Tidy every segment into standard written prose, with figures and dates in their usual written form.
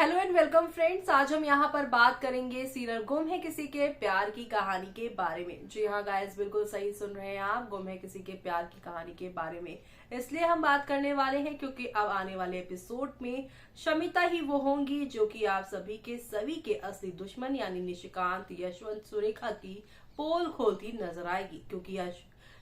Hello and welcome friends. आज हम यहाँ पर बात करेंगे सीरियल गुम है किसी के प्यार की कहानी के बारे में। जी हाँ गाइस, बिल्कुल सही सुन रहे हैं आप, गुम है किसी के प्यार की कहानी के बारे में। इसलिए हम बात करने वाले हैं क्योंकि अब आने वाले एपिसोड में शमिता ही वो होंगी जो कि आप सभी के असली दुश्मन यानी निशिकांत, यशवंत, सुरेखा की पोल खोलती नजर आएगी। क्योंकि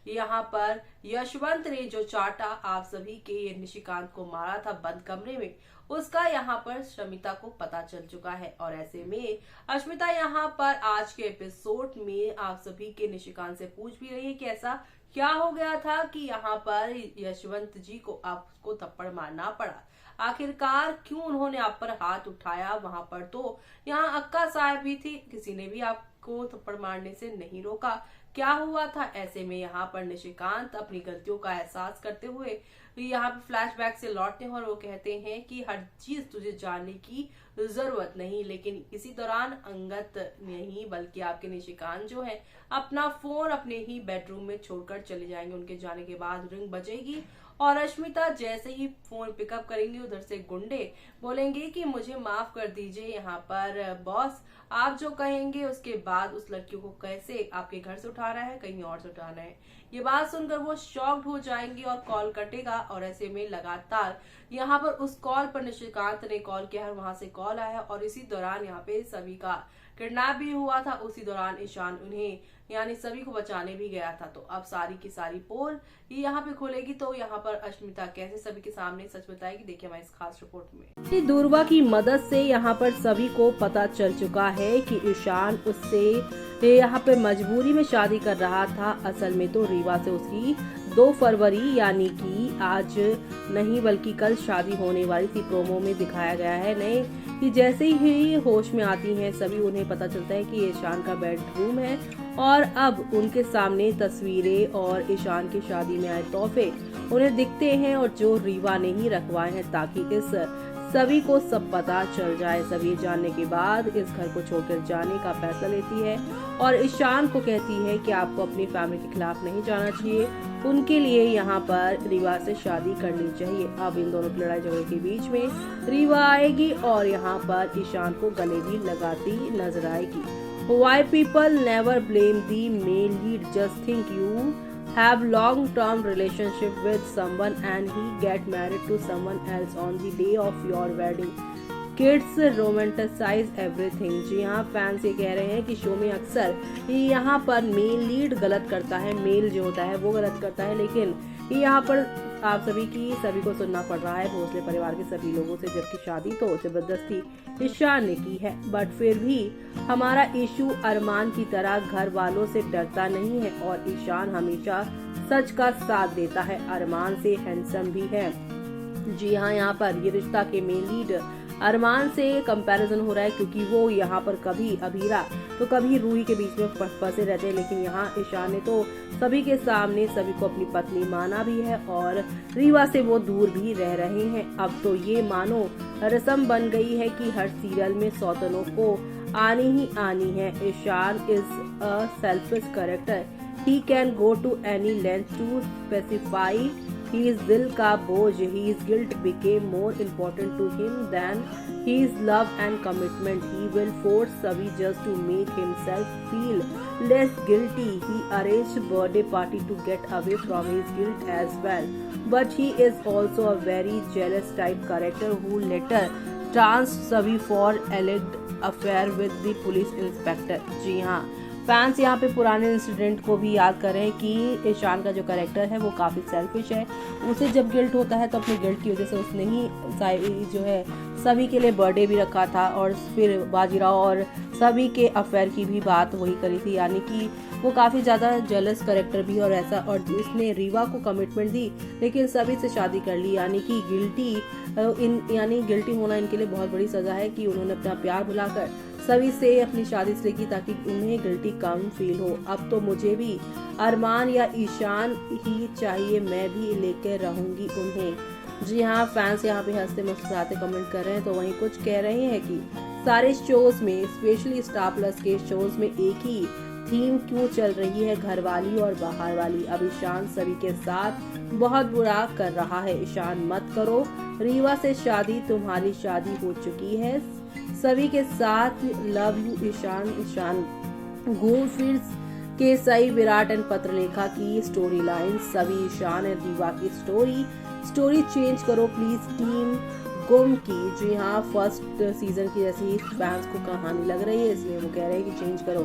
यहाँ पर यशवंत ने जो चाटा आप सभी के ये निशिकांत को मारा था बंद कमरे में, उसका यहाँ पर शमिता को पता चल चुका है। और ऐसे में अश्मिता यहाँ पर आज के एपिसोड में आप सभी के निशिकांत से पूछ भी रही है कि ऐसा क्या हो गया था कि यहाँ पर यशवंत जी को आपको थप्पड़ मारना पड़ा। आखिरकार क्यों उन्होंने आप पर हाथ उठाया। वहां पर तो यहाँ अक्का साहब भी थी, किसी ने भी आपको थप्पड़ मारने से नहीं रोका। क्या हुआ था। ऐसे में यहाँ पर निशिकांत अपनी गलतियों का एहसास करते हुए यहाँ पे फ्लैशबैक से लौटते हैं और वो कहते हैं कि हर चीज तुझे जानने की जरूरत नहीं। लेकिन इसी दौरान अंगत नहीं बल्कि आपके निशिकांत जो है अपना फोन अपने ही बेडरूम में छोड़कर चले जाएंगे। उनके जाने के बाद रिंग बजेगी और अश्मिता जैसे ही फोन पिकअप करेंगी उधर से गुंडे बोलेंगे कि मुझे माफ कर दीजिए यहाँ पर बॉस, आप जो कहेंगे उसके बाद उस लड़की को कैसे आपके घर से उठाना है, कहीं और से उठाना है। ये बात सुनकर वो शॉक्ड हो जाएंगी और कॉल कटेगा। और ऐसे में लगातार यहाँ पर उस कॉल पर निशिकांत ने कॉल किया है, वहां से कॉल आया और इसी दौरान यहाँ पे सभी का किडनैप भी हुआ था। उसी दौरान ईशान उन्हें यानी सभी को बचाने भी गया था। तो अब सारी की सारी पोल ये यहाँ पे खोलेगी। तो यहाँ पर अश्मिता कैसे सभी के सामने सच बताएगी, देखिए हमारी इस खास रिपोर्ट में। दूरवा की मदद से यहाँ पर सभी को पता चल चुका है कि ईशान उससे यहाँ पे मजबूरी में शादी कर रहा था। असल में तो रीवा से उसकी 2 फरवरी यानी कि आज नहीं बल्कि कल शादी होने वाली थी। प्रोमो में दिखाया गया है नए कि जैसे ही होश में आती हैं सभी, उन्हें पता चलता है कि ईशान का बेडरूम है और अब उनके सामने तस्वीरें और ईशान की शादी में आए तोहफे उन्हें दिखते हैं और जो रीवा ने ही रखवाए हैं ताकि इस सभी को सब पता चल जाए। सभी जानने के बाद इस घर को छोड़कर जाने का फैसला लेती है और ईशान को कहती है कि आपको अपनी फैमिली के खिलाफ नहीं जाना चाहिए, उनके लिए यहाँ पर रीवा से शादी करनी चाहिए। अब इन दोनों की लड़ाई झगड़े के बीच में रीवा आएगी और यहाँ पर ईशान को गले भी लगाती नजर आएगी। Why people never blame the male lead? Just think you have long-term relationship with someone and he get married to someone else on the day of your wedding. Kids romanticize everything। जी हाँ, fans ये कह रहे हैं कि show में अक्सर यहाँ पर मेल लीड गलत करता है, मेल जो होता है वो गलत करता है, लेकिन यहाँ पर आप सभी को सुनना पड़ रहा है भोसले परिवार के सभी लोगों से, जबकि शादी तो जबरदस्ती ईशान ने की है। बट फिर भी हमारा इशू अरमान की तरह घर वालों से डरता नहीं है और ईशान हमेशा सच का साथ देता है। अरमान से हैंडसम भी है। जी हाँ, यहाँ पर ये रिश्ता के मेन लीड अरमान से कंपैरिजन हो रहा है क्योंकि वो यहाँ पर कभी अभीरा तो कभी रूही के बीच में फंसे रहते हैं, लेकिन यहाँ ईशान ने तो सभी के सामने सभी को अपनी पत्नी माना भी है और रीवा से वो दूर भी रह रहे हैं। अब तो ये मानो रस्म बन गई है कि हर सीरियल में सौतनों को आनी ही आनी है। Ishaan is a selfish character, he can go to any length to specify his दिल का बोझ, his guilt became more important to him than his love and commitment. He will force Savi just to make himself feel less guilty. He arranged birthday party to get away from his guilt as well. But he is also a very jealous type character who later trans Savi for alleged affair with the police inspector. जी हाँ, fans यहाँ पे पुराने incident को भी याद कर रहे हैं कि ईशान का जो कैरेक्टर है वो काफ़ी सेल्फिश है। उसे जब गिल्ट होता है तो अपने गिल्ट की वजह से उसने ही जो है सभी के लिए बर्थडे भी रखा था और फिर बाजीराव और सभी के अफेयर की भी बात वही करी थी, यानी कि वो काफ़ी ज़्यादा जेलस कैरेक्टर भी और ऐसा। और इसने रीवा को कमिटमेंट दी लेकिन सभी से शादी कर ली, यानी कि गिल्टी होना इनके लिए बहुत बड़ी सज़ा है कि उन्होंने अपना प्यार भुलाकर सभी से अपनी शादी इसलिए की ताकि उन्हें गिल्टी कम फील हो। अब तो मुझे भी अरमान या ईशान ही चाहिए, मैं भी लेकर रहूंगी उन्हें। जी हाँ, फैंस यहाँ पे हंसते मुस्कुराते कमेंट कर रहे हैं तो वहीं कुछ कह रहे हैं कि सारे शोज में स्पेशली स्टार प्लस के शोज में एक ही थीम क्यों चल रही है घरवाली और बाहर वाली। अब ईशान सभी के साथ बहुत बुरा कर रहा है। ईशान मत करो रीवा से शादी, तुम्हारी शादी हो चुकी है सभी के साथ, लव यू ईशान। ईशान घूम फिर के सही विराट एंड पत्रलेखा की स्टोरी लाइन, सभी ईशान एंड रीवा की स्टोरी चेंज करो प्लीज टीम गुम की। जी हाँ, फर्स्ट सीजन की जैसी फैंस को कहानी लग रही है, इसलिए वो कह रहे हैं कि चेंज करो।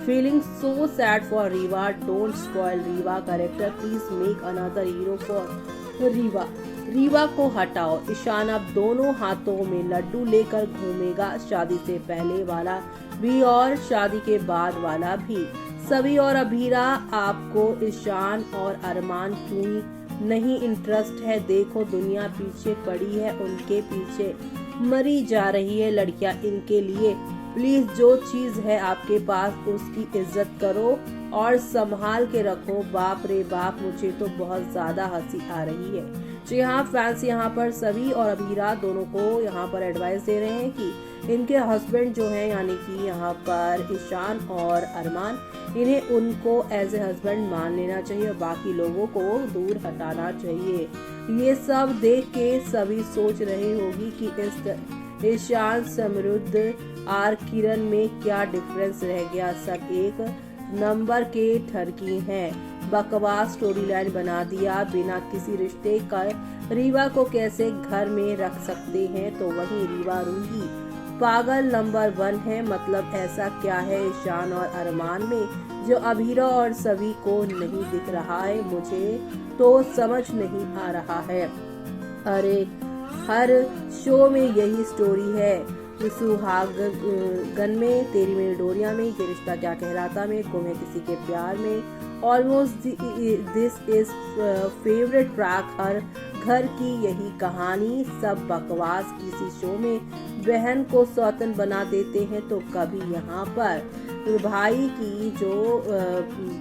Feeling so sad for Rewa, don't spoil Rewa character, please make another hero for Rewa. Rewa को हटाओ। ईशान अब दोनों हाथों में लड्डू लेकर घूमेगा, शादी से पहले वाला भी और शादी के बाद वाला भी। सभी और अभीरा, आपको ईशान और अरमान क्यों नहीं इंटरेस्ट है? देखो दुनिया पीछे पड़ी है, उनके पीछे मरी जा रही है लड़कियां इनके लिए। प्लीज जो चीज है आपके पास उसकी इज्जत करो और संभाल के रखो। बाप रे बाप, मुझे तो बहुत ज्यादा हंसी आ रही है। जी हाँ, फैंस यहाँ पर सभी और अभीरा दोनों को यहाँ पर एडवाइस दे रहे हैं कि इनके हस्बैंड जो हैं यानी कि यहाँ पर ईशान और अरमान, इन्हें उनको एज ए हस्बैंड मान लेना चाहिए और बाकी लोगों को दूर हटाना चाहिए। ये सब देख के सभी सोच रहे होगी कि इस ईशान समृद्ध आर किरण में क्या डिफरेंस रह गया, सब एक नंबर के ठरकी हैं। बकवास स्टोरी लाइन बना दिया, बिना किसी रिश्ते का रीवा को कैसे घर में रख सकते हैं? तो वहीं रीवा रूही पागल नंबर 1 है। मतलब ऐसा क्या है ईशान और अरमान में जो अभीरा और सभी को नहीं दिख रहा है? मुझे तो समझ नहीं आ रहा है। अरे हर शो में यही स्टोरी है, सुहागन में, तेरी मेरी डोरिया में, ये रिश्ता क्या कहलाता में, गुम है किसी के प्यार में, almost this is favourite track, हर घर की यही कहानी, सब बकवास। किसी शो में बहन को सौतन बना देते हैं तो कभी यहाँ पर भाई की जो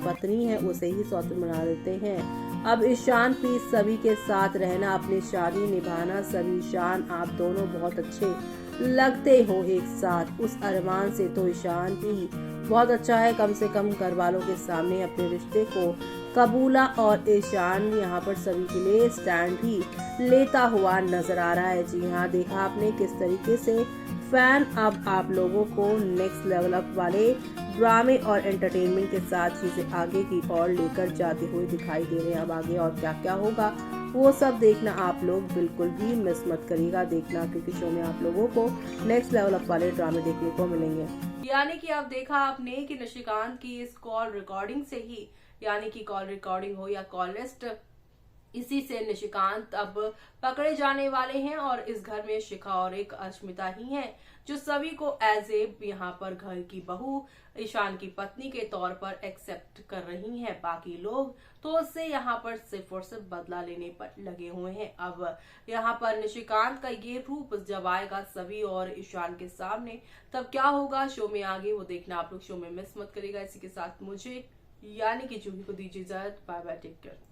पत्नी है उसे ही सौतन बना देते हैं। अब ईशान प्लीज सभी के साथ रहना, अपनी शादी निभाना। सभी ईशान, आप दोनों बहुत अच्छे लगते हो एक साथ। उस अरमान से तो ईशान ही बहुत अच्छा है, कम से कम घर वालों के सामने अपने रिश्ते को कबूला और ईशान यहाँ पर सभी के लिए स्टैंड भी लेता हुआ नजर आ रहा है। जी हाँ, देखा आपने किस तरीके से फैन अब आप लोगों को नेक्स्ट लेवल अप वाले ड्रामे और एंटरटेनमेंट के साथ चीजें आगे की ओर लेकर जाते हुए दिखाई दे रहे हैं। अब आगे और क्या क्या होगा वो सब देखना आप लोग बिल्कुल भी मिस मत करिएगा देखना, क्योंकि शो में आप लोगों को नेक्स्ट लेवल अप वाले ड्रामे देखने को मिलेंगे। यानी कि अब देखा आपने कि निशिकांत की इस कॉल रिकॉर्डिंग से ही, यानी कि कॉल रिकॉर्डिंग हो या कॉल लिस्ट, इसी से निशिकांत अब पकड़े जाने वाले हैं और इस घर में शिखा और एक अस्मिता ही हैं जो सभी को एज ए यहाँ पर घर की बहू, ईशान की पत्नी के तौर पर एक्सेप्ट कर रही हैं। बाकी लोग तो उससे यहाँ पर सिर्फ और सिर्फ बदला लेने पर लगे हुए हैं। अब यहाँ पर निशिकांत का ये रूप जब आएगा सभी और ईशान के सामने, तब क्या होगा शो में आगे वो देखना आप लोग शो में मिस मत करेगा। इसी के साथ मुझे यानी कि जूही को दीजिए इजाजत, बाय बाय, टेक केयर।